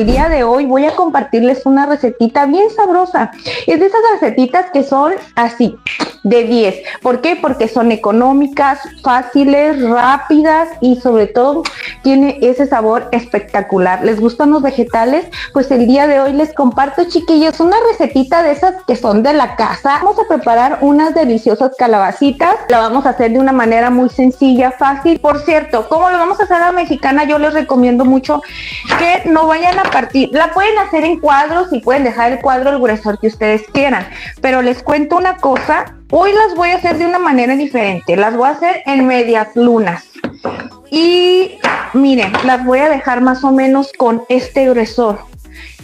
El día de hoy voy a compartirles una recetita bien sabrosa. Es de esas recetitas que son así, de 10. ¿Por qué? Porque son económicas, fáciles, rápidas y sobre todo tiene ese sabor espectacular. ¿Les gustan los vegetales? Pues el día de hoy les comparto, chiquillos, una recetita de esas que son de la casa. Vamos a preparar unas deliciosas calabacitas. La vamos a hacer de una manera muy sencilla, fácil. Por cierto, como lo vamos a hacer a la mexicana, yo les recomiendo mucho que no vayan a partir. La pueden hacer en cuadros y pueden dejar el cuadro el gruesor que ustedes quieran. Pero les cuento una cosa. Hoy las voy a hacer de una manera diferente. Las voy a hacer en medias lunas. Y miren, las voy a dejar más o menos con este gruesor,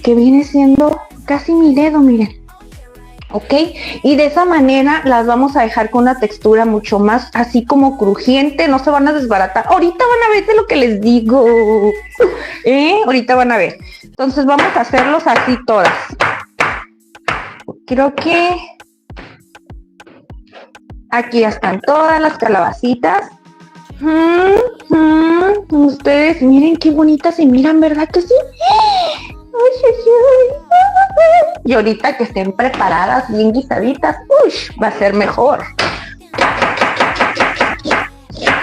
que viene siendo casi mi dedo, miren. ¿Ok? Y de esa manera las vamos a dejar con una textura mucho más así como crujiente, no se van a desbaratar. Ahorita van a ver de lo que les digo. Ahorita van a ver. Entonces vamos a hacerlos así todas. Creo que aquí ya están todas las calabacitas. Ustedes miren qué bonitas se miran, ¿verdad que sí? Y ahorita que estén preparadas, bien guisaditas, va a ser mejor.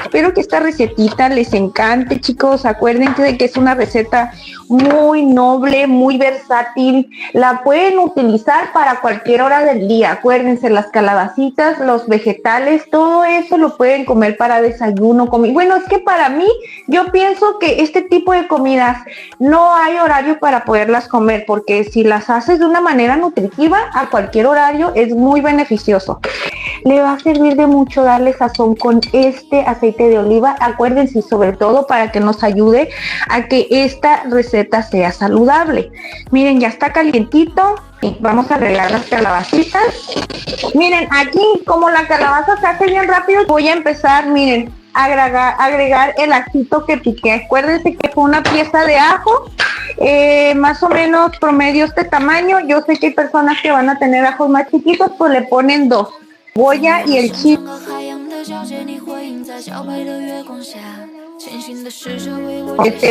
Espero que esta recetita les encante, chicos. Acuérdense de que es una receta muy noble, muy versátil. La pueden utilizar para cualquier hora del día. Acuérdense, las calabacitas, los vegetales, todo eso lo pueden comer para desayuno. Bueno, es que para mí, yo pienso que este tipo de comidas no hay horario para poderlas comer, porque si las haces de una manera nutritiva, a cualquier horario es muy beneficioso. Le va a servir de mucho darle sazón con este aceite de oliva. Acuérdense, sobre todo para que nos ayude a que esta receta sea saludable. Miren, ya está calientito. Y vamos a agregar las calabacitas. Miren, aquí como la calabaza se hace bien rápido, voy a empezar, miren, a agregar el ajito que piqué. Acuérdense que fue una pieza de ajo. Más o menos promedio este tamaño. Yo sé que hay personas que van a tener ajos más chiquitos, pues le ponen 2. Cebolla y el chile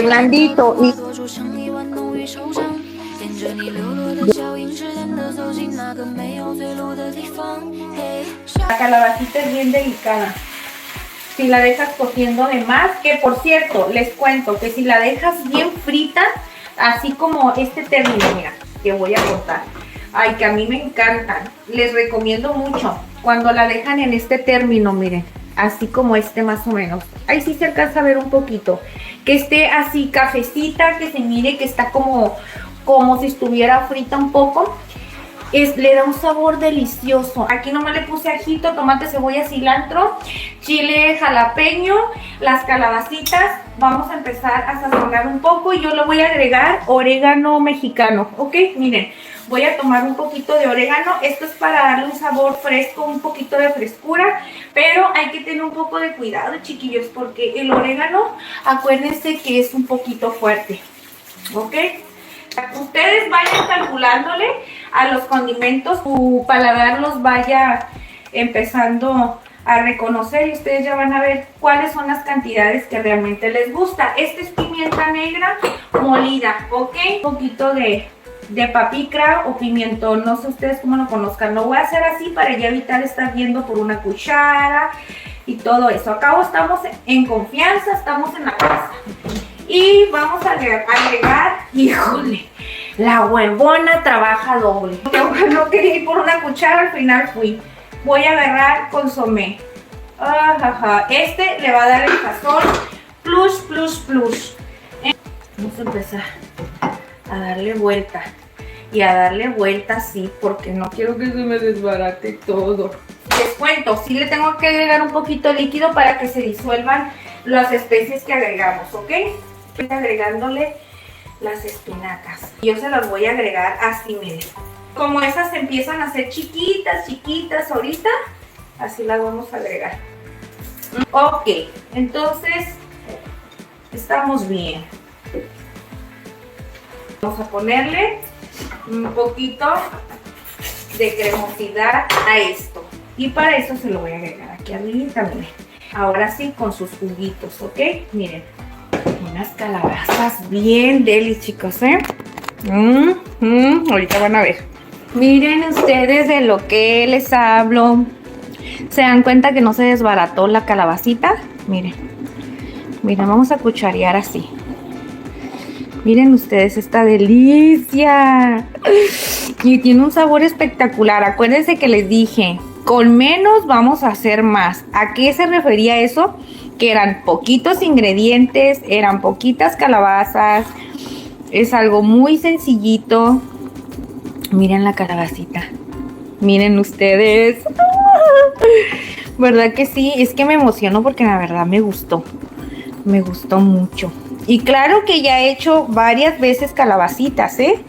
blandito y la calabacita es bien delicada. Si la dejas cociendo de más, que por cierto, les cuento que si la dejas bien frita, así como este término, mira, que voy a cortar. Ay, que a mí me encantan. Les recomiendo mucho cuando la dejan en este término, miren, así como este más o menos. Ahí sí se alcanza a ver un poquito. Que esté así cafecita, que se mire que está como si estuviera frita un poco. Le da un sabor delicioso. Aquí nomás le puse ajito, tomate, cebolla, cilantro, chile jalapeño, las calabacitas. Vamos a empezar a sazonar un poco y yo le voy a agregar orégano mexicano. Ok, miren, voy a tomar un poquito de orégano. Esto es para darle un sabor fresco, un poquito de frescura, pero hay que tener un poco de cuidado, chiquillos, porque el orégano, acuérdense que es un poquito fuerte. Ok, ustedes vayan calculándole a los condimentos, su paladar los vaya empezando a reconocer y ustedes ya van a ver cuáles son las cantidades que realmente les gusta. Este es pimienta negra molida, ok, un poquito de paprika o pimientón, no sé ustedes cómo lo conozcan. Lo voy a hacer así para ya evitar estar viendo por una cuchara y todo eso. Acá estamos en confianza, estamos en la casa. Y vamos a agregar, híjole, la huevona trabaja doble. No quería ir por una cuchara, al final fui. Voy a agarrar consomé. Este le va a dar el sazón plus. Vamos a empezar a darle vuelta. Y a darle vuelta así, porque no quiero que se me desbarate todo. Les cuento, sí le tengo que agregar un poquito de líquido para que se disuelvan las especies que agregamos, ¿ok? Estoy agregándole las espinacas. Yo se las voy a agregar así, miren. Como esas empiezan a ser chiquitas ahorita, así las vamos a agregar. Ok, entonces estamos bien. Vamos a ponerle un poquito de cremosidad a esto. Y para eso se lo voy a agregar aquí arriba, miren. Ahora sí, con sus juguitos, ¿ok? Miren. Unas calabazas bien deli, chicos, ¿eh? Ahorita van a ver. Miren ustedes de lo que les hablo. ¿Se dan cuenta que no se desbarató la calabacita? Miren. Miren, vamos a cucharear así. Miren ustedes esta delicia. Y tiene un sabor espectacular. Acuérdense que les dije, con menos vamos a hacer más. ¿A qué se refería eso? Que eran poquitos ingredientes, eran poquitas calabazas. Es algo muy sencillito. Miren la calabacita. Miren ustedes. ¿Verdad que sí? Es que me emociono porque la verdad me gustó. Me gustó mucho. Y claro que ya he hecho varias veces calabacitas, ¿eh?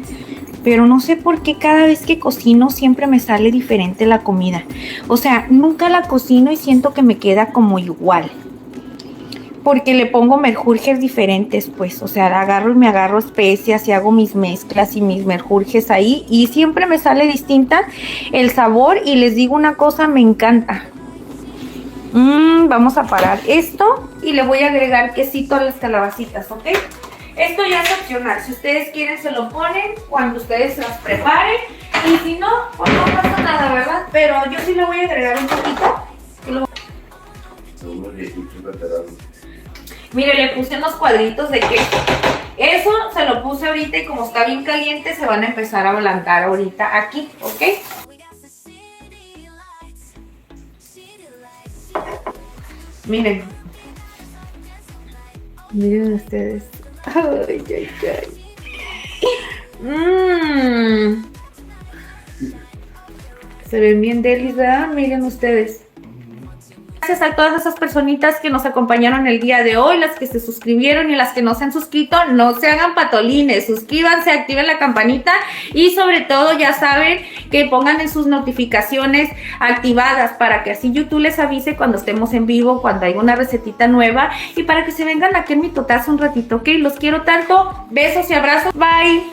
Pero no sé por qué cada vez que cocino siempre me sale diferente la comida. O sea, nunca la cocino y siento que me queda como igual. Porque le pongo menjurjes diferentes, pues. O sea, me agarro especias y hago mis mezclas y mis menjurjes ahí. Y siempre me sale distinta el sabor. Y les digo una cosa, me encanta. Vamos a parar esto y le voy a agregar quesito a las calabacitas, ¿ok? Esto ya es opcional. Si ustedes quieren se lo ponen cuando ustedes se las preparen. Y si no, pues no pasa nada, ¿verdad? Pero yo sí le voy a agregar un poquito. Mire, le puse unos cuadritos de queso. Eso se lo puse ahorita y como está bien caliente se van a empezar a ablandar ahorita aquí, ¿ok? Miren. Miren ustedes. Ay, ay, ay. Se ven bien delis, ¿verdad? Miren ustedes. Gracias a todas esas personitas que nos acompañaron el día de hoy, las que se suscribieron y las que no se han suscrito, no se hagan patolines, suscríbanse, activen la campanita y sobre todo ya saben que pongan en sus notificaciones activadas para que así YouTube les avise cuando estemos en vivo, cuando hay una recetita nueva y para que se vengan aquí en mi totazo un ratito, ¿ok? Los quiero tanto, besos y abrazos, bye.